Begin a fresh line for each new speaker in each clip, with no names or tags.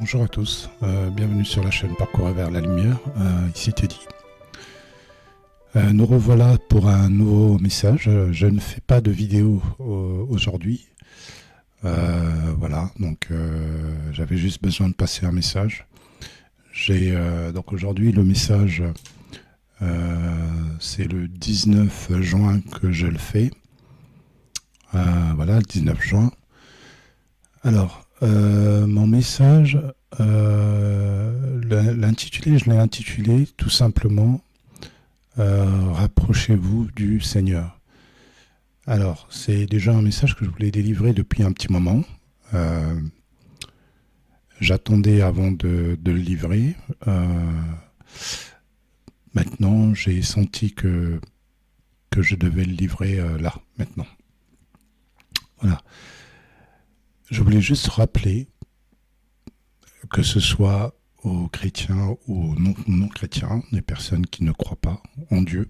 Bonjour à tous, bienvenue sur la chaîne Parcourir vers la lumière, ici Teddy. Nous revoilà pour un nouveau message. Je ne fais pas de vidéo aujourd'hui. Voilà, donc j'avais juste besoin de passer un message. Donc aujourd'hui le message, c'est le 19 juin que je le fais. Voilà, le 19 juin. Alors, mon message, l'intitulé, je l'ai intitulé tout simplement Rapprochez-vous du Seigneur. Alors, c'est déjà un message que je voulais délivrer depuis un petit moment. J'attendais avant de le livrer. Maintenant, j'ai senti que je devais le livrer là, maintenant. Voilà. Je voulais juste rappeler que ce soit aux chrétiens ou aux non-chrétiens, des personnes qui ne croient pas en Dieu,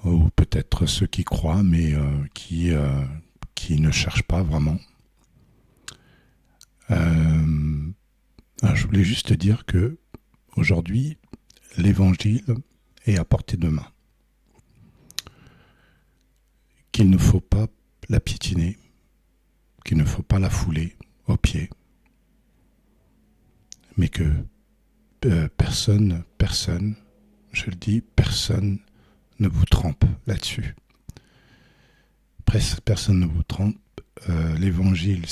ou peut-être ceux qui croient mais qui ne cherchent pas vraiment. Je voulais juste dire que aujourd'hui, l'évangile est à portée de main. Qu'il ne faut pas la piétiner, qu'il ne faut pas la fouler aux pieds, mais que personne, je le dis, personne ne vous trempe là-dessus. Personne ne vous trempe. L'évangile,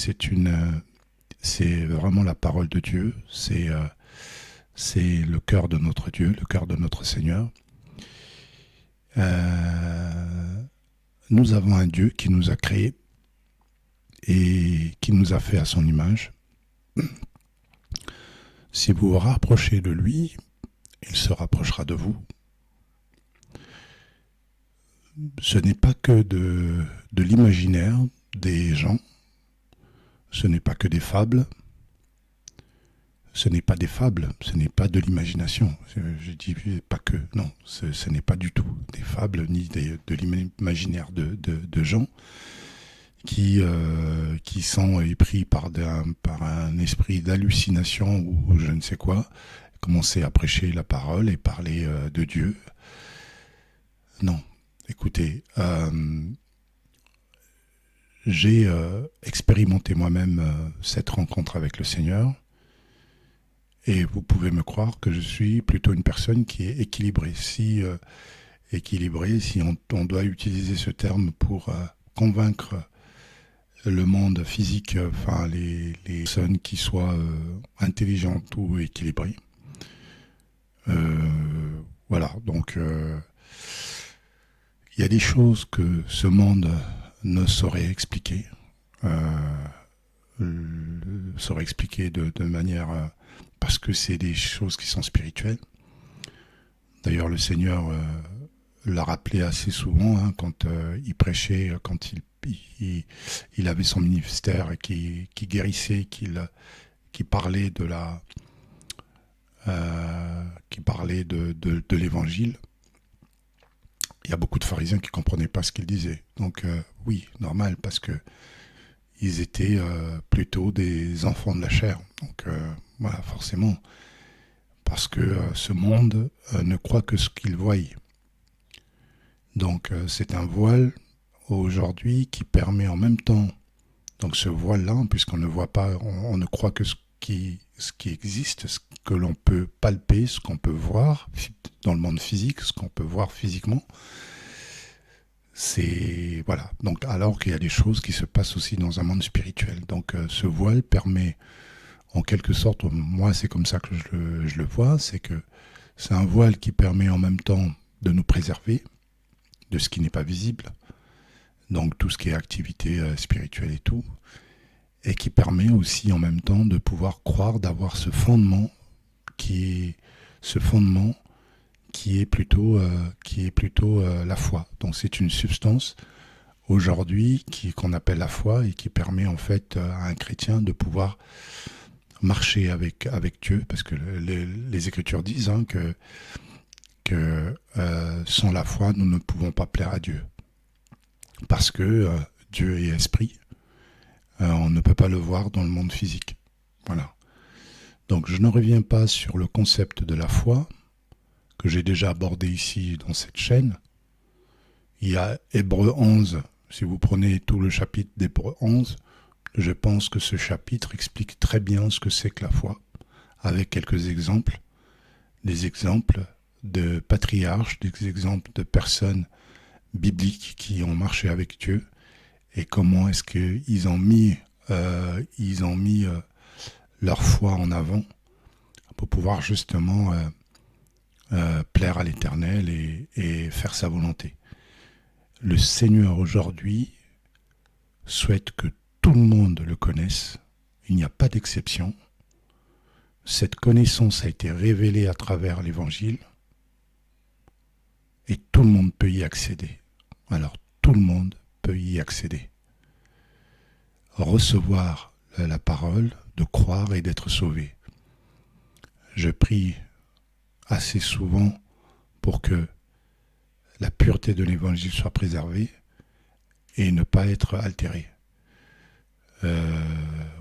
c'est vraiment la parole de Dieu. C'est le cœur de notre Dieu, le cœur de notre Seigneur. Nous avons un Dieu qui nous a créés et qui nous a fait à son image. Si vous vous rapprochez de lui, il se rapprochera de vous. Ce n'est pas que de l'imaginaire des gens, ce n'est pas que des fables, ce n'est pas des fables, ce n'est pas de l'imagination. Je dis pas que, non, ce n'est pas du tout des fables ni de l'imaginaire de gens qui sont épris par un esprit d'hallucination ou je ne sais quoi, commencer à prêcher la parole et parler de Dieu. Non, écoutez, j'ai expérimenté moi-même cette rencontre avec le Seigneur et vous pouvez me croire que je suis plutôt une personne qui est équilibrée. Si on doit utiliser ce terme pour convaincre le monde physique, enfin les personnes qui soient intelligentes ou équilibrées. Voilà, donc il y a des choses que ce monde ne saurait expliquer, de manière parce que c'est des choses qui sont spirituelles. D'ailleurs, le Seigneur l'a rappelé assez souvent quand il prêchait, quand il avait son ministère et qui guérissait, qui parlait de l'évangile. Il y a beaucoup de pharisiens qui ne comprenaient pas ce qu'il disait. Donc oui, normal, parce que ils étaient plutôt des enfants de la chair. Donc voilà, forcément, parce que ce monde ne croit que ce qu'il voit. Donc c'est un voile aujourd'hui qui permet en même temps, donc ce voile-là, puisqu'on ne voit pas, on ne croit que ce qui existe, ce que l'on peut palper, ce qu'on peut voir dans le monde physique, ce qu'on peut voir physiquement. C'est voilà. Donc alors qu'il y a des choses qui se passent aussi dans un monde spirituel. Donc ce voile permet, en quelque sorte, moi c'est comme ça que je le vois, c'est que c'est un voile qui permet en même temps de nous préserver de ce qui n'est pas visible, donc tout ce qui est activité spirituelle et tout, et qui permet aussi en même temps de pouvoir croire, d'avoir ce fondement qui est plutôt la foi. Donc c'est une substance aujourd'hui qu'on appelle la foi et qui permet en fait à un chrétien de pouvoir marcher avec Dieu, parce que les Écritures disent que sans la foi nous ne pouvons pas plaire à Dieu, parce que Dieu est esprit. On ne peut pas le voir dans le monde physique. Voilà. Donc je ne reviens pas sur le concept de la foi, que j'ai déjà abordé ici dans cette chaîne. Il y a Hébreux 11, si vous prenez tout le chapitre d'Hébreux 11, je pense que ce chapitre explique très bien ce que c'est que la foi, avec quelques exemples, des exemples de patriarches, des exemples de personnes bibliques qui ont marché avec Dieu, et comment est-ce qu'ils ont mis, leur foi en avant pour pouvoir justement plaire à l'Éternel et faire sa volonté. Le Seigneur aujourd'hui souhaite que tout le monde le connaisse, il n'y a pas d'exception. Cette connaissance a été révélée à travers l'Évangile et tout le monde peut y accéder. Alors tout le monde peut y accéder. Recevoir la parole, de croire et d'être sauvé. Je prie assez souvent pour que la pureté de l'Évangile soit préservée et ne pas être altérée.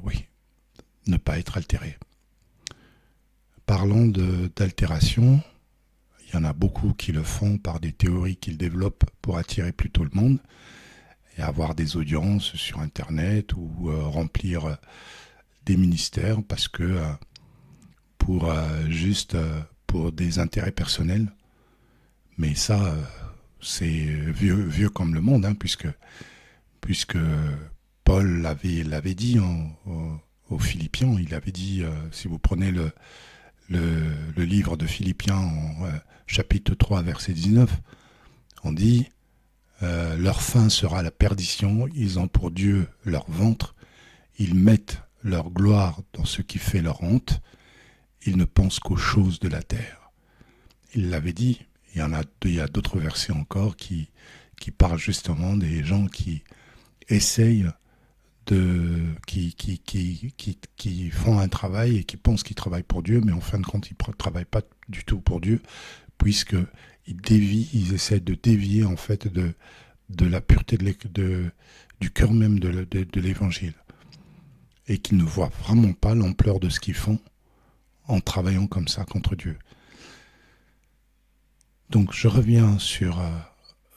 Oui, ne pas être altérée. Parlant d'altération, il y en a beaucoup qui le font par des théories qu'ils développent pour attirer plutôt le monde et avoir des audiences sur Internet ou remplir des ministères parce que pour pour des intérêts personnels. Mais ça, c'est vieux comme le monde, hein, puisque Paul l'avait dit aux Philippiens. Il avait dit, si vous prenez le livre de Philippiens en chapitre 3, verset 19, on dit leur fin sera la perdition, ils ont pour Dieu leur ventre, ils mettent leur gloire dans ce qui fait leur honte, ils ne pensent qu'aux choses de la terre. Il l'avait dit. Il y a d'autres versets encore qui parlent justement des gens qui essayent qui font un travail et qui pensent qu'ils travaillent pour Dieu, mais en fin de compte, ils ne travaillent pas du tout pour Dieu, puisqu'ils essaient de dévier en fait de la pureté du cœur même de l'Évangile. Et qu'ils ne voient vraiment pas l'ampleur de ce qu'ils font en travaillant comme ça contre Dieu. Donc je reviens sur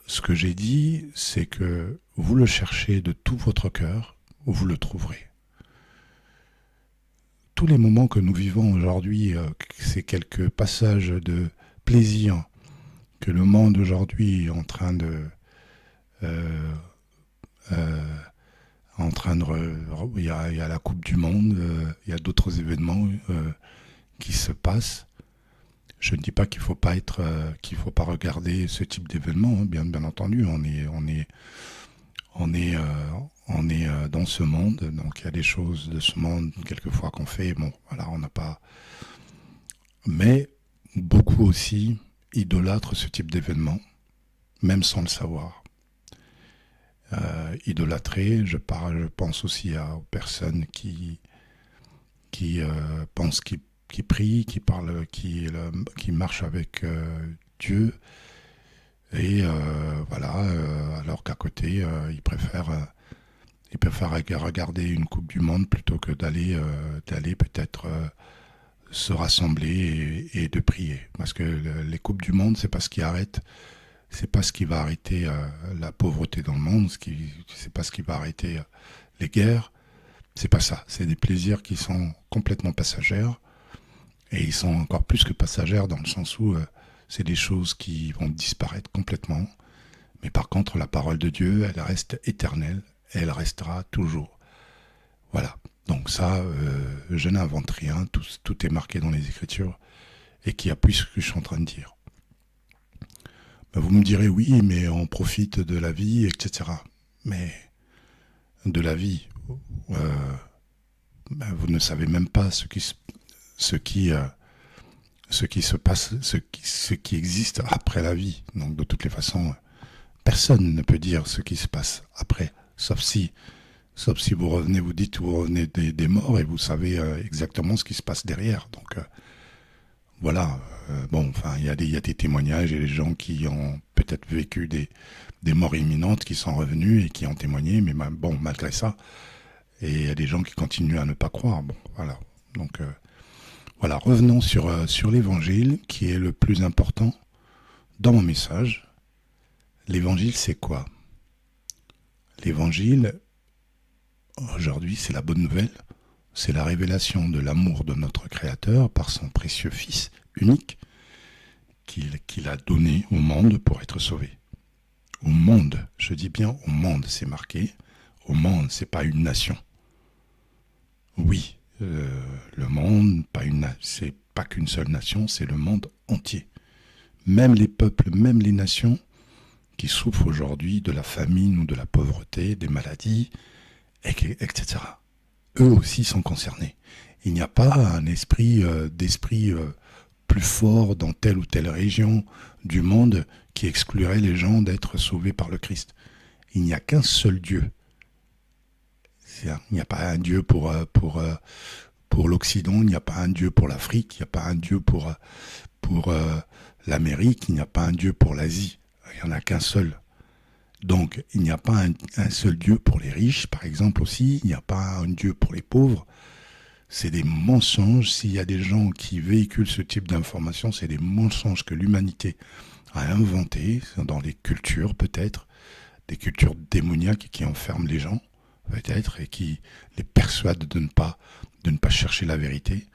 ce que j'ai dit, c'est que vous le cherchez de tout votre cœur, vous le trouverez. Tous les moments que nous vivons aujourd'hui, ces quelques passages de plaisir que le monde aujourd'hui est en train de... il y a la Coupe du Monde, il y a d'autres événements qui se passent. Je ne dis pas qu'il faut pas regarder ce type d'événement, hein, bien entendu. On est dans ce monde, donc il y a des choses de ce monde quelquefois qu'on fait. Bon, voilà, on n'a pas. Mais beaucoup aussi idolâtrent ce type d'événement, même sans le savoir. Idolâtrer, je pense aussi aux personnes qui pensent qui prient, qui parlent, qui marchent avec Dieu, et alors qu'à côté, ils préfèrent regarder une Coupe du Monde plutôt que d'aller peut-être se rassembler et de prier. Parce que les Coupes du Monde, c'est pas ce qui va arrêter la pauvreté dans le monde, c'est pas ce qui va arrêter les guerres. C'est pas ça. C'est des plaisirs qui sont complètement passagères. Et ils sont encore plus que passagères dans le sens où c'est des choses qui vont disparaître complètement. Mais par contre, la parole de Dieu, elle reste éternelle. Et elle restera toujours. Voilà. Donc ça, je n'invente rien. Tout est marqué dans les Écritures et qui appuie ce que je suis en train de dire. Ben, vous me direz, oui, mais on profite de la vie, etc. Mais de la vie, vous ne savez même pas ce qui se passe, ce qui existe après la vie. Donc de toutes les façons, personne ne peut dire ce qui se passe après, sauf si vous revenez des morts et vous savez exactement ce qui se passe derrière. Donc voilà. Il y a des témoignages et des gens qui ont peut-être vécu des morts imminentes qui sont revenus et qui ont témoigné, mais malgré ça, Et il y a des gens qui continuent à ne pas croire. Bon, voilà. Donc, voilà, revenons sur l'évangile, qui est le plus important dans mon message. L'évangile, c'est quoi? L'évangile, aujourd'hui, c'est la bonne nouvelle. C'est la révélation de l'amour de notre Créateur par son précieux Fils unique qu'il a donné au monde pour être sauvé. Au monde, je dis bien au monde, c'est marqué. Au monde, c'est pas une nation. Oui, le monde, c'est pas qu'une seule nation, c'est le monde entier. Même les peuples, même les nations qui souffrent aujourd'hui de la famine ou de la pauvreté, des maladies, etc. Eux aussi sont concernés. Il n'y a pas un esprit d'esprit plus fort dans telle ou telle région du monde qui exclurait les gens d'être sauvés par le Christ. Il n'y a qu'un seul Dieu. Il n'y a pas un Dieu pour l'Occident, il n'y a pas un Dieu pour l'Afrique, il n'y a pas un Dieu pour l'Amérique, il n'y a pas un Dieu pour l'Asie. Il n'y en a qu'un seul. Donc, il n'y a pas un seul Dieu pour les riches, par exemple aussi. Il n'y a pas un Dieu pour les pauvres. C'est des mensonges. S'il y a des gens qui véhiculent ce type d'informations, c'est des mensonges que l'humanité a inventés dans les cultures, peut-être. Des cultures démoniaques qui enferment les gens, peut-être, et qui les persuadent de ne pas chercher la vérité.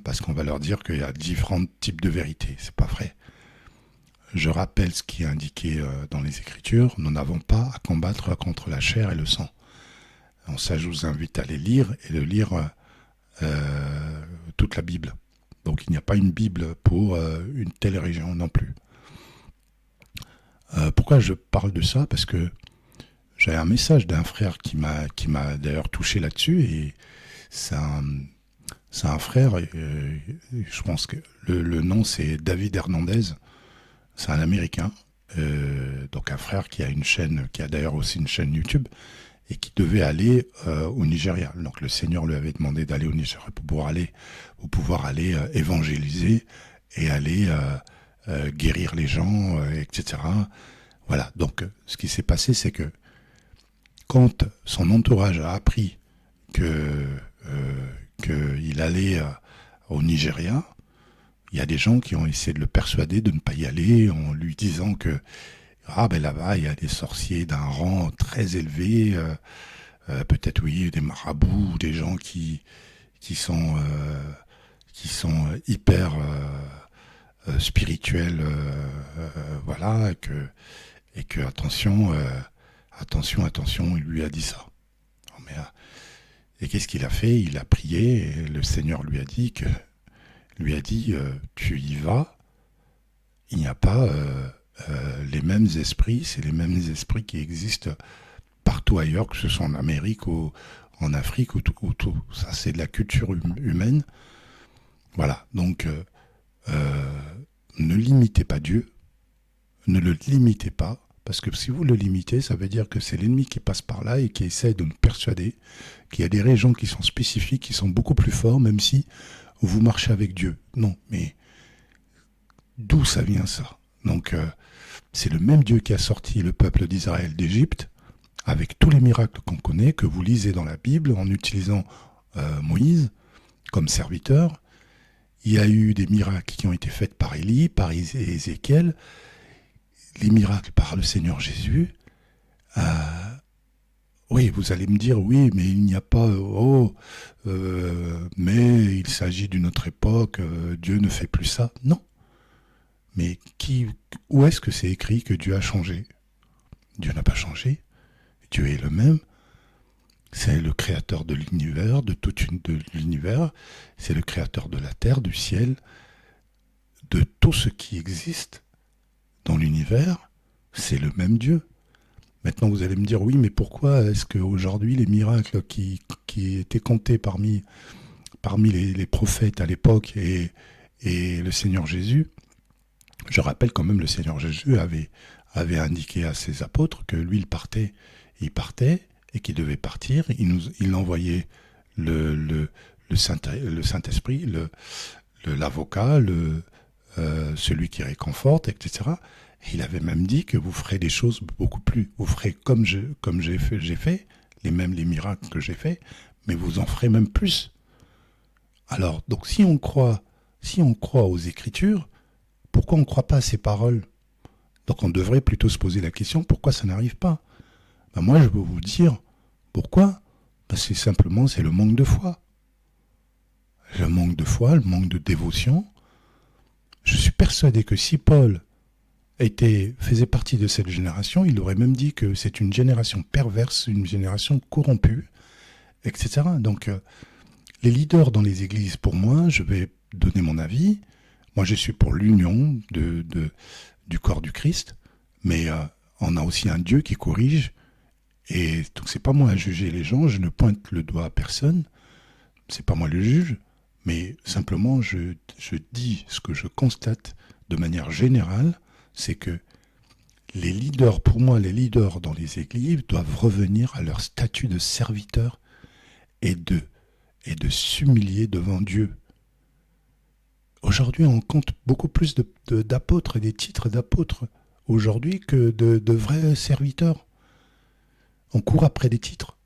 Parce qu'on va leur dire qu'il y a différents types de vérité. C'est pas vrai. Je rappelle ce qui est indiqué dans les Écritures. Nous n'avons pas à combattre contre la chair et le sang. Ça, je vous invite à les lire et de lire toute la Bible. Donc, il n'y a pas une Bible pour une telle région non plus. Pourquoi je parle de ça? Parce que j'ai un message d'un frère qui m'a d'ailleurs touché là-dessus. Et c'est un frère, je pense que le nom c'est David Hernandez. C'est un Américain, donc un frère qui a une chaîne, qui a d'ailleurs aussi une chaîne YouTube, et qui devait aller au Nigeria. Donc le Seigneur lui avait demandé d'aller au Nigeria pour pouvoir aller évangéliser et aller guérir les gens, etc. Voilà, donc ce qui s'est passé, c'est que quand son entourage a appris qu'il allait au Nigeria, il y a des gens qui ont essayé de le persuader de ne pas y aller en lui disant que là-bas il y a des sorciers d'un rang très élevé, peut-être oui des marabouts, des gens qui sont hyper spirituels, voilà, et que attention, il lui a dit ça. Et qu'est-ce qu'il a fait? Il a prié et le Seigneur lui a dit tu y vas, il n'y a pas les mêmes esprits, c'est les mêmes esprits qui existent partout ailleurs, que ce soit en Amérique ou en Afrique ou tout. Ça, c'est de la culture humaine. Voilà, donc ne limitez pas Dieu, ne le limitez pas, parce que si vous le limitez, ça veut dire que c'est l'ennemi qui passe par là et qui essaie de nous persuader qu'il y a des régions qui sont spécifiques, qui sont beaucoup plus forts, même si vous marchez avec Dieu. Non, mais d'où ça vient ça? Donc, c'est le même Dieu qui a sorti le peuple d'Israël d'Égypte, avec tous les miracles qu'on connaît, que vous lisez dans la Bible, en utilisant Moïse comme serviteur. Il y a eu des miracles qui ont été faits par Élie, par Ézéchiel, les miracles par le Seigneur Jésus. Oui, vous allez me dire, oui, mais il n'y a pas... mais il s'agit d'une autre époque, Dieu ne fait plus ça. Non. Mais où est-ce que c'est écrit que Dieu a changé? Dieu n'a pas changé. Dieu est le même. C'est le créateur de l'univers, de l'univers. C'est le créateur de la terre, du ciel, de tout ce qui existe dans l'univers. C'est le même Dieu. Maintenant, vous allez me dire, oui, mais pourquoi est-ce qu'aujourd'hui, les miracles qui étaient comptés parmi les prophètes à l'époque et le Seigneur Jésus, je rappelle quand même, le Seigneur Jésus avait indiqué à ses apôtres que lui, il partait et qu'il devait partir. Il envoyait le Saint-Esprit, l'avocat, celui qui réconforte, etc. Et il avait même dit que vous ferez des choses beaucoup plus. Vous ferez comme j'ai fait, et même les miracles que j'ai faits, mais vous en ferez même plus. Alors, donc si on croit aux Écritures, pourquoi on ne croit pas à ces paroles? Donc on devrait plutôt se poser la question, pourquoi ça n'arrive pas? Ben moi, je peux vous dire, pourquoi? Ben c'est le manque de foi. Le manque de foi, le manque de dévotion. Je suis persuadé que si Paul faisait partie de cette génération, il aurait même dit que c'est une génération perverse, une génération corrompue, etc. Donc, les leaders dans les églises, pour moi, je vais donner mon avis. Moi, je suis pour l'union du corps du Christ, mais on a aussi un Dieu qui corrige. Et donc, c'est pas moi à juger les gens. Je ne pointe le doigt à personne. C'est pas moi le juge, mais simplement, je dis ce que je constate de manière générale, c'est que les leaders, pour moi, les leaders dans les églises doivent revenir à leur statut de serviteur et de s'humilier devant Dieu. Aujourd'hui, on compte beaucoup plus d'apôtres et des titres d'apôtres aujourd'hui que de vrais serviteurs. On court après des titres.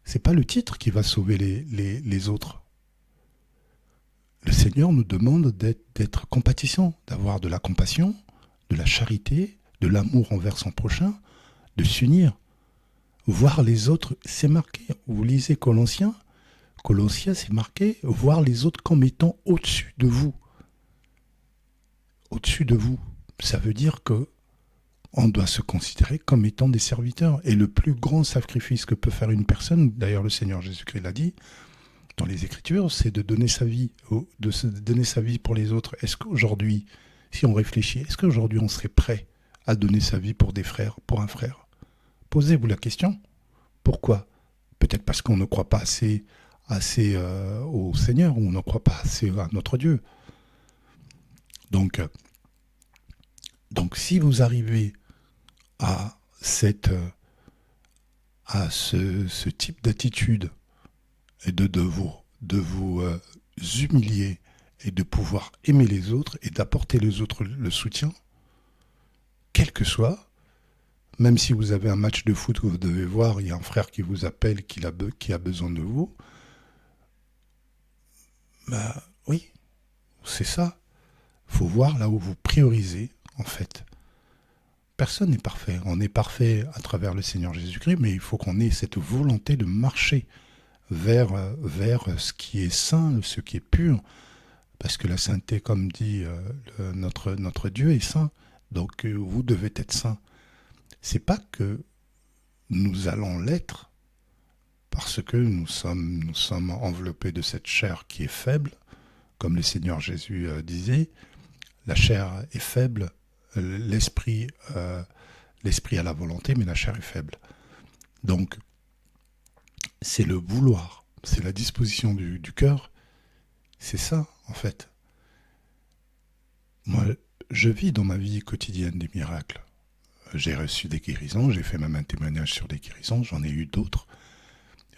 C'est pas le titre qui va sauver les autres. Le Seigneur nous demande d'être compatissant, d'avoir de la compassion, de la charité, de l'amour envers son prochain, de s'unir. Voir les autres, c'est marqué. Vous lisez Colossiens, c'est marqué, voir les autres comme étant au-dessus de vous. Au-dessus de vous. Ça veut dire que on doit se considérer comme étant des serviteurs. Et le plus grand sacrifice que peut faire une personne, d'ailleurs le Seigneur Jésus-Christ l'a dit, dans les Écritures, c'est de donner sa vie, de se donner sa vie pour les autres. Est-ce qu'aujourd'hui, si on réfléchit, est-ce qu'aujourd'hui on serait prêt à donner sa vie pour des frères, pour un frère? Posez-vous la question. Pourquoi? Peut-être parce qu'on ne croit pas assez au Seigneur, ou on ne croit pas assez à notre Dieu. Donc si vous arrivez à ce type d'attitude et de vous humilier et de pouvoir aimer les autres et d'apporter les autres le soutien, quel que soit, même si vous avez un match de foot que vous devez voir, il y a un frère qui vous appelle, qui a besoin de vous, bah oui, c'est ça. Il faut voir là où vous priorisez, en fait. Personne n'est parfait. On est parfait à travers le Seigneur Jésus-Christ, mais il faut qu'on ait cette volonté de marcher vers ce qui est saint, ce qui est pur, parce que la sainteté, comme dit notre Dieu, est saint. Donc vous devez être saint. C'est pas que nous allons l'être parce que nous sommes enveloppés de cette chair qui est faible, comme le Seigneur Jésus disait. La chair est faible, l'esprit a la volonté, mais la chair est faible. Donc, c'est le vouloir, c'est la disposition du cœur. C'est ça, en fait. Moi, je vis dans ma vie quotidienne des miracles. J'ai reçu des guérisons, j'ai fait même un témoignage sur des guérisons, j'en ai eu d'autres.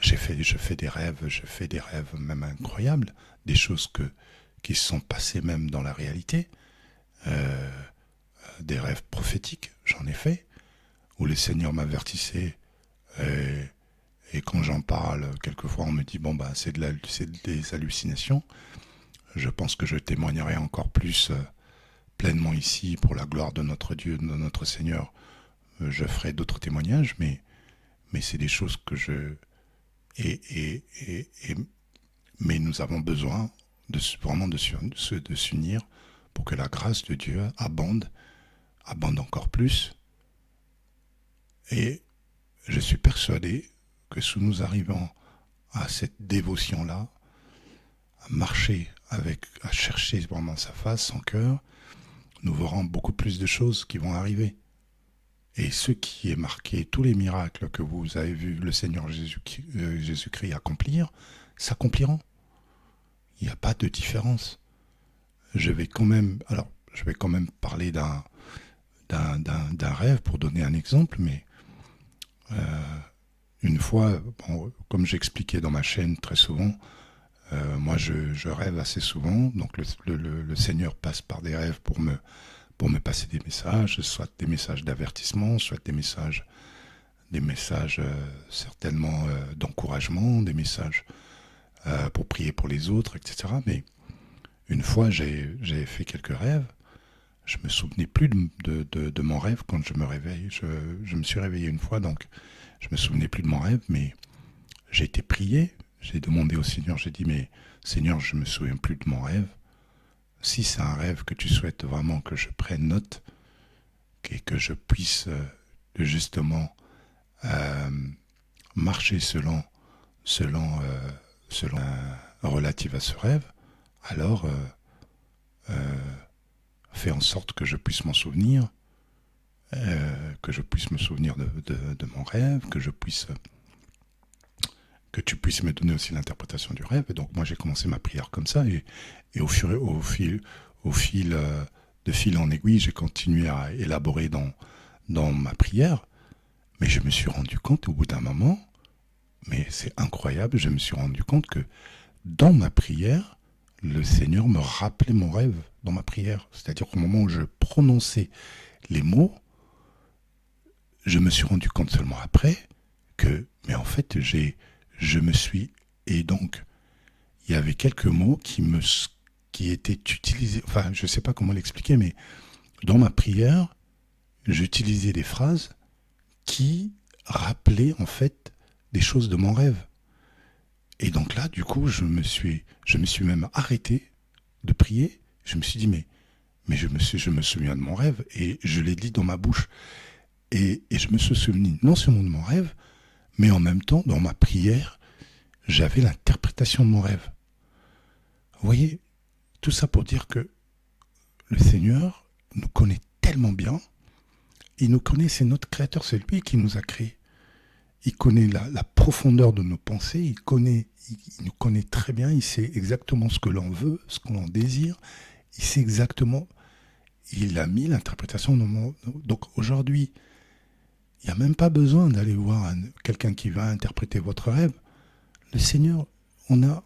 Je fais des rêves même incroyables, des choses qui se sont passées même dans la réalité. Des rêves prophétiques, j'en ai fait, où le Seigneur m'avertissait, et quand j'en parle, quelquefois on me dit, bon bah c'est des hallucinations. Je pense que je témoignerai encore plus pleinement ici, pour la gloire de notre Dieu, de notre Seigneur. Je ferai d'autres témoignages, mais c'est des choses que mais nous avons besoin vraiment de s'unir pour que la grâce de Dieu abonde encore plus. Et je suis persuadé que si nous arrivons à cette dévotion-là, à marcher à chercher vraiment sa face, son cœur, nous verrons beaucoup plus de choses qui vont arriver. Et ce qui est marqué, tous les miracles que vous avez vus le Seigneur Jésus-Christ accomplir, s'accompliront. Il n'y a pas de différence. Je vais quand même parler d'un rêve pour donner un exemple, mais une fois, comme j'expliquais dans ma chaîne très souvent, moi je rêve assez souvent, donc le Seigneur passe par des rêves pour me passer des messages, soit des messages d'avertissement, soit des messages des messages certainement d'encouragement, des messages pour prier pour les autres, etc. Mais une fois, j'ai fait quelques rêves. Je me souvenais plus de mon rêve quand je me réveille. Je me suis réveillé une fois, donc je me souvenais plus de mon rêve, mais j'ai été prié. J'ai demandé au Seigneur, j'ai dit, mais Seigneur, je me souviens plus de mon rêve. Si c'est un rêve que tu souhaites vraiment que je prenne note et que je puisse justement marcher selon relative à ce rêve, alors fais en sorte que je puisse m'en souvenir, que je puisse me souvenir de mon rêve, que tu puisses me donner aussi l'interprétation du rêve. Et donc moi j'ai commencé ma prière comme ça, et au fil de fil en aiguille, j'ai continué à élaborer dans ma prière, mais je me suis rendu compte au bout d'un moment, mais c'est incroyable, je me suis rendu compte que dans ma prière, le Seigneur me rappelait mon rêve dans ma prière. C'est-à-dire qu'au moment où je prononçais les mots, je me suis rendu compte seulement après que, mais en fait, et donc, il y avait quelques mots qui étaient utilisés, enfin, je ne sais pas comment l'expliquer, mais dans ma prière, j'utilisais des phrases qui rappelaient, en fait, des choses de mon rêve. Et donc là, du coup, je me suis même arrêté de prier. Je me suis dit, mais je me souviens de mon rêve, et je l'ai dit dans ma bouche. Et je me suis souvenu non seulement de mon rêve, mais en même temps, dans ma prière, j'avais l'interprétation de mon rêve. Vous voyez, tout ça pour dire que le Seigneur nous connaît tellement bien. Il nous connaît, c'est notre Créateur, c'est lui qui nous a créés. Il connaît la profondeur de nos pensées, il nous connaît très bien, il sait exactement ce que l'on veut, ce qu'on désire, il sait exactement, il a mis l'interprétation de mon... Donc aujourd'hui, il n'y a même pas besoin d'aller voir quelqu'un qui va interpréter votre rêve. Le Seigneur, on a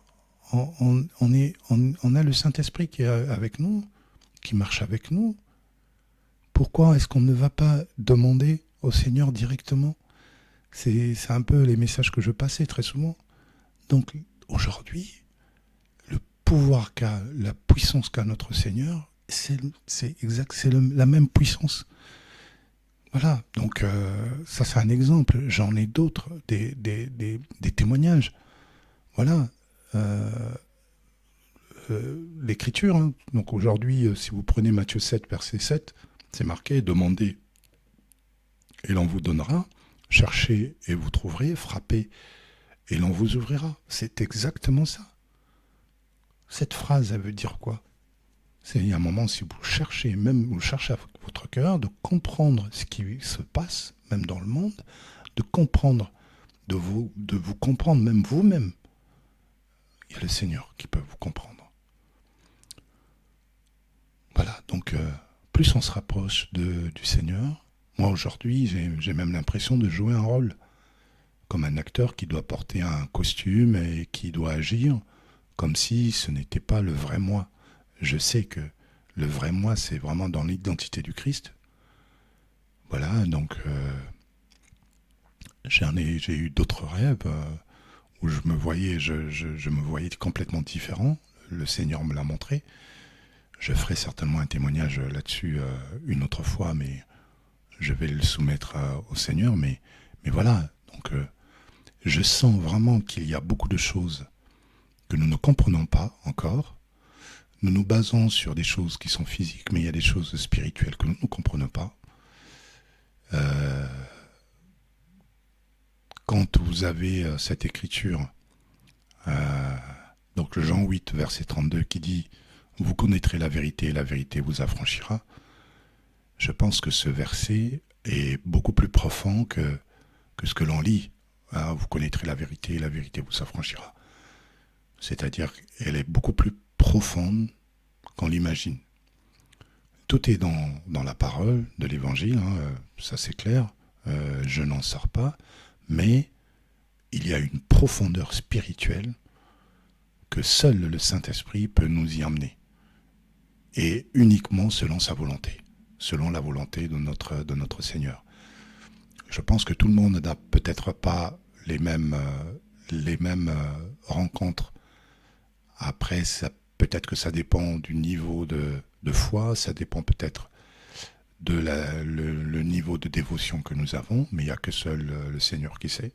le Saint-Esprit qui est avec nous, qui marche avec nous. Pourquoi est-ce qu'on ne va pas demander au Seigneur directement ? C'est un peu les messages que je passais très souvent. Donc aujourd'hui, le pouvoir qu'a, la puissance qu'a notre Seigneur, c'est la même puissance. Voilà, donc ça c'est un exemple. J'en ai d'autres, des témoignages. Voilà, l'écriture. Hein. Donc aujourd'hui, si vous prenez Matthieu 7, verset 7, c'est marqué « Demandez et l'on vous donnera, cherchez et vous trouverez, frappez et l'on vous ouvrira ». C'est exactement ça. Cette phrase, elle veut dire quoi ? C'est il y a un moment, si vous cherchez, même vous cherchez avec votre cœur, de comprendre ce qui se passe, même dans le monde, de comprendre, de vous comprendre, même vous-même. Il y a le Seigneur qui peut vous comprendre. Voilà, donc plus on se rapproche du Seigneur, moi aujourd'hui, j'ai même l'impression de jouer un rôle, comme un acteur qui doit porter un costume et qui doit agir comme si ce n'était pas le vrai moi. Je sais que le vrai moi, c'est vraiment dans l'identité du Christ. Voilà, donc j'ai eu d'autres rêves où je me voyais complètement différent. Le Seigneur me l'a montré. Je ferai certainement un témoignage là-dessus une autre fois, mais je vais le soumettre au Seigneur. Mais voilà, donc je sens vraiment qu'il y a beaucoup de choses que nous ne comprenons pas encore. Nous nous basons sur des choses qui sont physiques, mais il y a des choses spirituelles que nous ne comprenons pas. Quand vous avez cette écriture, donc le Jean 8, verset 32, qui dit « Vous connaîtrez la vérité et la vérité vous affranchira », je pense que ce verset est beaucoup plus profond que ce que l'on lit. Hein, vous connaîtrez la vérité et la vérité vous affranchira. C'est-à-dire qu'elle est beaucoup plus profonde qu'on l'imagine. Tout est dans la parole de l'Évangile, hein, ça c'est clair, je n'en sors pas, mais il y a une profondeur spirituelle que seul le Saint-Esprit peut nous y emmener, et uniquement selon sa volonté, selon la volonté de notre Seigneur. Je pense que tout le monde n'a peut-être pas les mêmes rencontres. Après, peut-être que ça dépend du niveau de foi, ça dépend peut-être de le niveau de dévotion que nous avons, mais il n'y a que seul le Seigneur qui sait.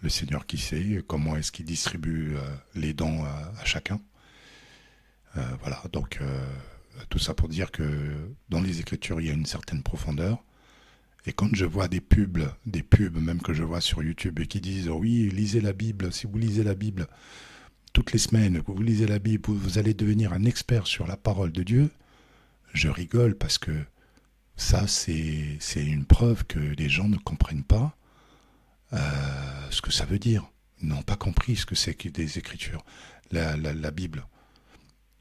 Le Seigneur qui sait comment est-ce qu'il distribue les dons à chacun. Voilà, donc tout ça pour dire que dans les Écritures, il y a une certaine profondeur. Et quand je vois des pubs même que je vois sur YouTube et qui disent « Oui, lisez la Bible, si vous lisez la Bible toutes les semaines, que vous lisez la Bible, vous allez devenir un expert sur la parole de Dieu », je rigole parce que ça, c'est une preuve que les gens ne comprennent pas ce que ça veut dire. Ils n'ont pas compris ce que c'est que des Écritures, la Bible,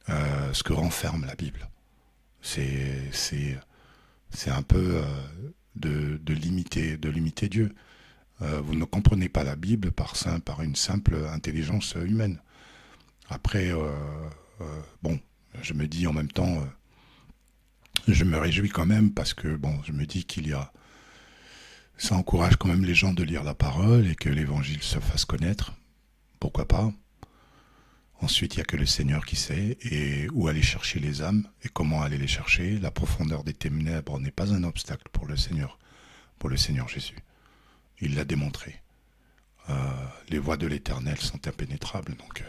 ce que renferme la Bible. C'est un peu de limiter Dieu. Vous ne comprenez pas la Bible par une simple intelligence humaine. Après, bon, je me dis en même temps, je me réjouis quand même parce que bon, je me dis ça encourage quand même les gens de lire la parole et que l'évangile se fasse connaître. Pourquoi pas? Ensuite, il n'y a que le Seigneur qui sait et où aller chercher les âmes et comment aller les chercher. La profondeur des ténèbres n'est pas un obstacle pour le Seigneur Jésus. Il l'a démontré. Les voies de l'Éternel sont impénétrables, donc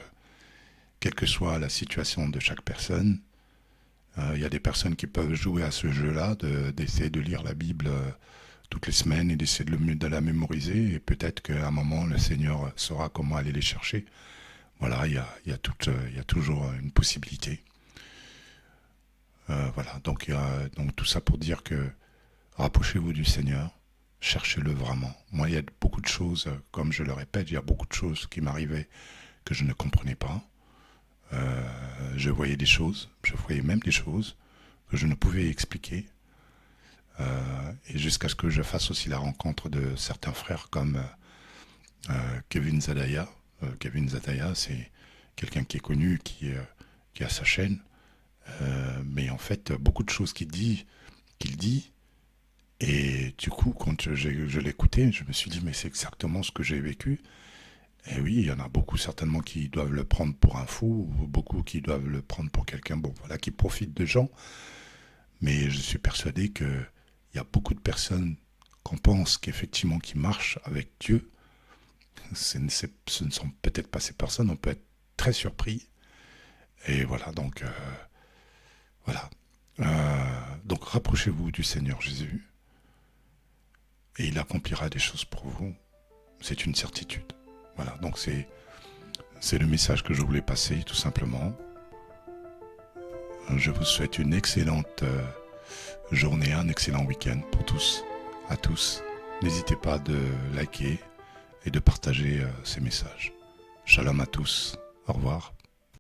quelle que soit la situation de chaque personne, il y a des personnes qui peuvent jouer à ce jeu-là, d'essayer de lire la Bible toutes les semaines et d'essayer de la mémoriser, et peut-être qu'à un moment, le Seigneur saura comment aller les chercher. Voilà, il y a toujours une possibilité. Voilà, donc tout ça pour dire que rapprochez-vous du Seigneur, cherchez-le vraiment. Moi, il y a beaucoup de choses, comme je le répète, il y a beaucoup de choses qui m'arrivaient que je ne comprenais pas. Je voyais même des choses que je ne pouvais expliquer. Et jusqu'à ce que je fasse aussi la rencontre de certains frères comme Kevin Zadaya. Kevin Zadaya, c'est quelqu'un qui est connu, qui a sa chaîne. Mais en fait, beaucoup de choses qu'il dit, et du coup, quand je l'écoutais, je me suis dit, mais c'est exactement ce que j'ai vécu. Et oui, il y en a beaucoup certainement qui doivent le prendre pour un fou, ou beaucoup qui doivent le prendre pour quelqu'un, bon, voilà, qui profite de gens. Mais je suis persuadé qu'il y a beaucoup de personnes qu'on pense qu'effectivement qui marchent avec Dieu. Ce ne sont peut-être pas ces personnes, on peut être très surpris. Et voilà, donc, voilà. Donc rapprochez-vous du Seigneur Jésus et il accomplira des choses pour vous. C'est une certitude. Voilà, donc c'est le message que je voulais passer, tout simplement. Je vous souhaite une excellente journée, un excellent week-end pour à tous. N'hésitez pas de liker et de partager ces messages. Shalom à tous. Au revoir.